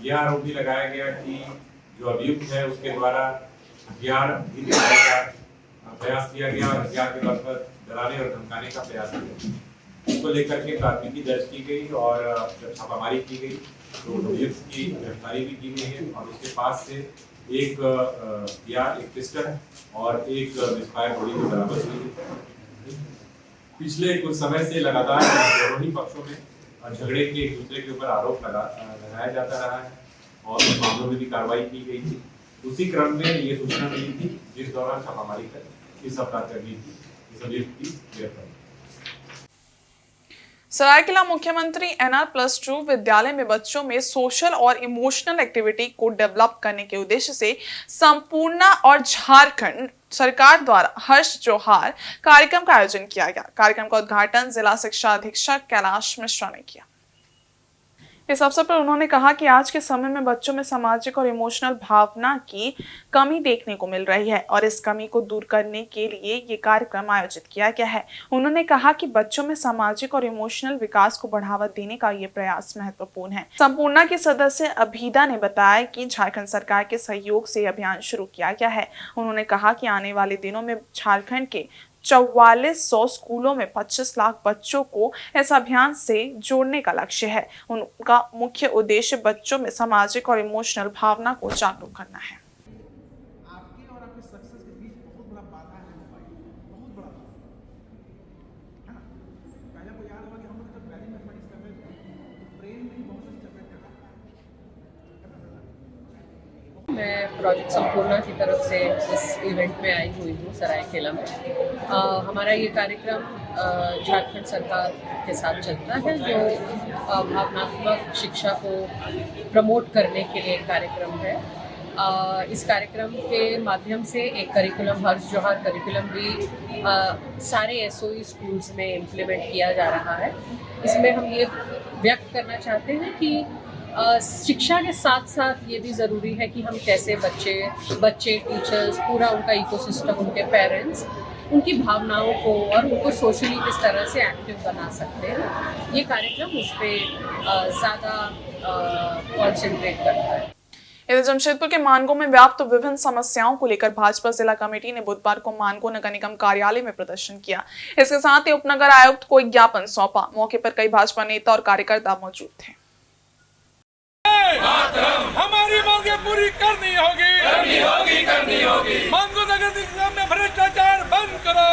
[SPEAKER 6] यह आरोप भी लगाया गया कि जो अभियुक्त है उसके द्वारा हथियार भी दिखाने का प्रयास किया गया और हथियार के तौर पर डराने और धमकाने का प्रयास किया। इसको लेकर के प्राथमिकी दर्ज की गई और जब छापामारी की गई तो अभियुक्त की गिरफ्तारी भी की गई है और उसके पास से एक हथियार, एक पिस्टल और एक मिसफायर गोली भी बरामद हुई है। पिछले कुछ समय से लगातार दोनों ही पक्षों में झगड़े के एक दूसरे के ऊपर आरोप लगाया जाता रहा है और उन मामलों में भी कार्रवाई की गई थी। उसी क्रम में ये सूचना मिली थी, जिस दौरान छापामारी कर इस अपराध कर्मी की, इस अभियुक्त की गिरफ्तारी।
[SPEAKER 1] सरायकेला मुख्यमंत्री NR+2 विद्यालय में बच्चों में सोशल और इमोशनल एक्टिविटी को डेवलप करने के उद्देश्य से संपूर्णा और झारखंड सरकार द्वारा हर्ष जोहार कार्यक्रम का आयोजन किया गया। कार्यक्रम का उद्घाटन जिला शिक्षा अधीक्षक कैलाश मिश्रा ने किया। इस अवसर पर उन्होंने कहा कि आज के समय में बच्चों में सामाजिक और इमोशनल भावना की कमी देखने को मिल रही है और इस कमी को दूर करने के लिए ये कार्यक्रम आयोजित किया गया है। उन्होंने कहा कि बच्चों में सामाजिक और इमोशनल विकास को बढ़ावा देने का ये प्रयास महत्वपूर्ण है। संपूर्णा के सदस्य अभिदा ने बताया कि झारखंड सरकार के सहयोग से अभियान शुरू किया गया है। उन्होंने कहा कि आने वाले दिनों में झारखंड के 4400 स्कूलों में 25 लाख बच्चों को इस अभियान से जोड़ने का लक्ष्य है। उनका मुख्य उद्देश्य बच्चों में सामाजिक और इमोशनल भावना को जागरूक करना है।
[SPEAKER 16] आपके और आपके सक्सेस के बीच बहुत बड़ा बाधा है मोबाइल, बहुत बड़ा है ना। पहले आपको याद होगा कि हम लोग जब वैल्यू मैथमेटिक्स कर रहे थे तो ब्रेन में बहुत सारी चीजें कर रहा था।
[SPEAKER 17] मैं प्रोजेक्ट संपूर्णा की तरफ से इस इवेंट में आई हुई हूँ सरायकेला में। हमारा ये कार्यक्रम झारखंड सरकार के साथ चलता है, जो भावनात्मक शिक्षा को प्रमोट करने के लिए एक कार्यक्रम है। इस कार्यक्रम के माध्यम से एक करिकुलम, हर्ष जोहार करिकुलम भी सारे SOE स्कूल्स में इम्प्लीमेंट किया जा रहा है। इसमें हम ये व्यक्त करना चाहते हैं कि शिक्षा के साथ साथ ये भी ज़रूरी है कि हम कैसे बच्चे टीचर्स, पूरा उनका इकोसिस्टम, उनके पेरेंट्स, उनकी भावनाओं को और उनको सोशली किस तरह से एक्टिव बना सकते हैं। ये कार्यक्रम उस पर ज़्यादा कॉन्सेंट्रेट करता है।
[SPEAKER 1] इधर जमशेदपुर के मानगो में व्याप्त विभिन्न समस्याओं को लेकर भाजपा जिला कमेटी ने बुधवार को मानगो नगर निगम कार्यालय में प्रदर्शन किया। इसके साथ ही उपनगर आयुक्त को एक ज्ञापन सौंपा। मौके पर कई भाजपा नेता और कार्यकर्ता मौजूद थे।
[SPEAKER 9] हमारी मांगे पूरी करनी होगी। मानगो नगर निगम में भ्रष्टाचार बंद करो।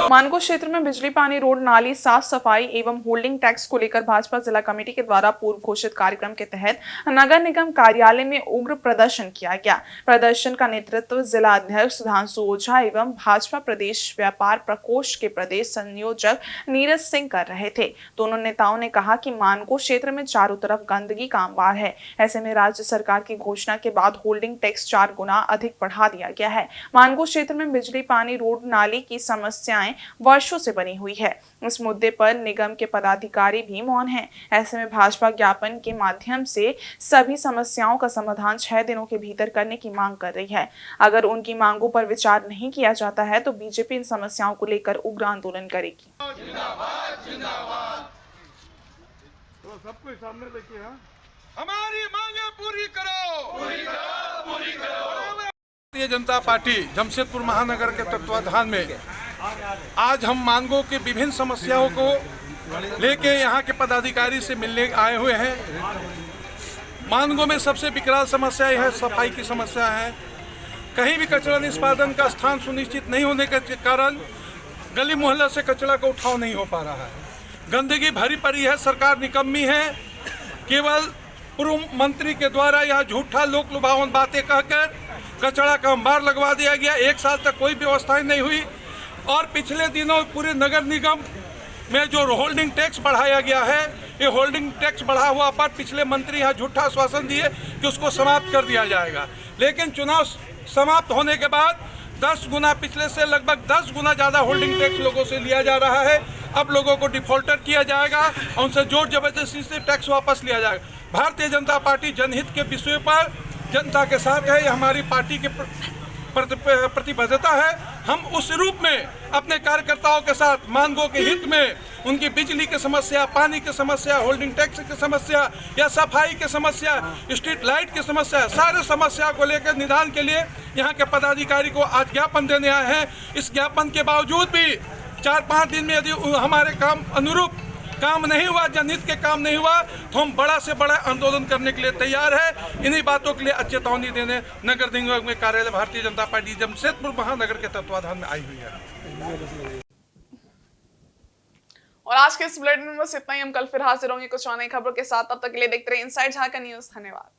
[SPEAKER 1] मानगो क्षेत्र में बिजली पानी रोड नाली साफ सफाई एवं होल्डिंग टैक्स को लेकर भाजपा जिला कमेटी के द्वारा पूर्व घोषित कार्यक्रम के तहत नगर निगम कार्यालय में उग्र प्रदर्शन किया गया। प्रदर्शन का नेतृत्व जिला अध्यक्ष सुधांशु ओझा एवं भाजपा प्रदेश व्यापार प्रकोष्ठ के प्रदेश संयोजक नीरज सिंह कर रहे थे। दोनों नेताओं ने कहा कि मानगो क्षेत्र में चारों तरफ गंदगी का अंबार है। ऐसे में राज्य सरकार की घोषणा के बाद होल्डिंग टैक्स 4 गुना अधिक बढ़ा दिया गया है। मानगो क्षेत्र में बिजली पानी रोड नाली की समस्याएं वर्षों से बनी हुई है। इस मुद्दे पर निगम के पदाधिकारी भी मौन हैं। ऐसे में भाजपा ज्ञापन के माध्यम से सभी समस्याओं का समाधान 6 दिनों के भीतर करने की मांग कर रही है। अगर उनकी मांगों पर विचार नहीं किया जाता है तो बीजेपी इन समस्याओं को लेकर उग्र आंदोलन करेगी।
[SPEAKER 9] सबको सामने देखिए, हमारी मांगे पूरी करो, पूरी करो, पूरी करो। भारतीय जनता पार्टी जमशेदपुर महानगर के तत्वाधान में आज हम मानगो की विभिन्न समस्याओं को लेके यहाँ के पदाधिकारी से मिलने आए हुए हैं। मानगो में सबसे विकराल समस्या यह है, सफाई की समस्या है। कहीं भी कचरा निष्पादन का स्थान सुनिश्चित नहीं होने के कारण गली मोहल्ला से कचरा का उठाव नहीं हो पा रहा है। गंदगी भरी पड़ी है। सरकार निकम्मी है। केवल पूर्व मंत्री के द्वारा यह झूठा लोक लुभावन बातें कहकर कचरा का अंबार लगवा दिया गया। 1 साल तक कोई व्यवस्था नहीं हुई और पिछले दिनों पूरे नगर निगम में जो होल्डिंग टैक्स बढ़ाया गया है, ये होल्डिंग टैक्स बढ़ा हुआ पर पिछले मंत्री यहाँ झूठा आश्वासन दिए कि उसको समाप्त कर दिया जाएगा। लेकिन चुनाव समाप्त होने के बाद 10 गुना, पिछले से लगभग 10 गुना ज़्यादा होल्डिंग टैक्स लोगों से लिया जा रहा है। अब लोगों को डिफॉल्टर किया जाएगा और उनसे जोर जबरदस्ती से टैक्स वापस लिया जाएगा। भारतीय जनता पार्टी जनहित के विषय पर जनता के साथ है। यह हमारी पार्टी की प्रतिबद्धता है। हम उस रूप में अपने कार्यकर्ताओं के साथ मानगो के हित में उनकी बिजली की समस्या, पानी की समस्या, होल्डिंग टैक्स की समस्या या सफाई की समस्या, स्ट्रीट लाइट की समस्या, सारे समस्या को लेकर निदान के लिए यहाँ के पदाधिकारी को आज ज्ञापन देने आए हैं। इस ज्ञापन के बावजूद भी 4-5 दिन में यदि हमारे काम अनुरूप काम नहीं हुआ, जनहित के काम नहीं हुआ, तो हम बड़ा से बड़ा आंदोलन करने के लिए तैयार है। इन्हीं बातों के लिए चेतावनी देने नगर निगम में कार्यालय भारतीय जनता पार्टी जमशेदपुर महानगर के तत्वाधान में आई हुई है।
[SPEAKER 1] और आज के इस बुलेटिन में बस इतना ही। हम कल फिर हाजिर होंगे कुछ और नई खबरों के साथ। तब तक के लिए देखते रहिए इनसाइड झारखंड न्यूज़। धन्यवाद।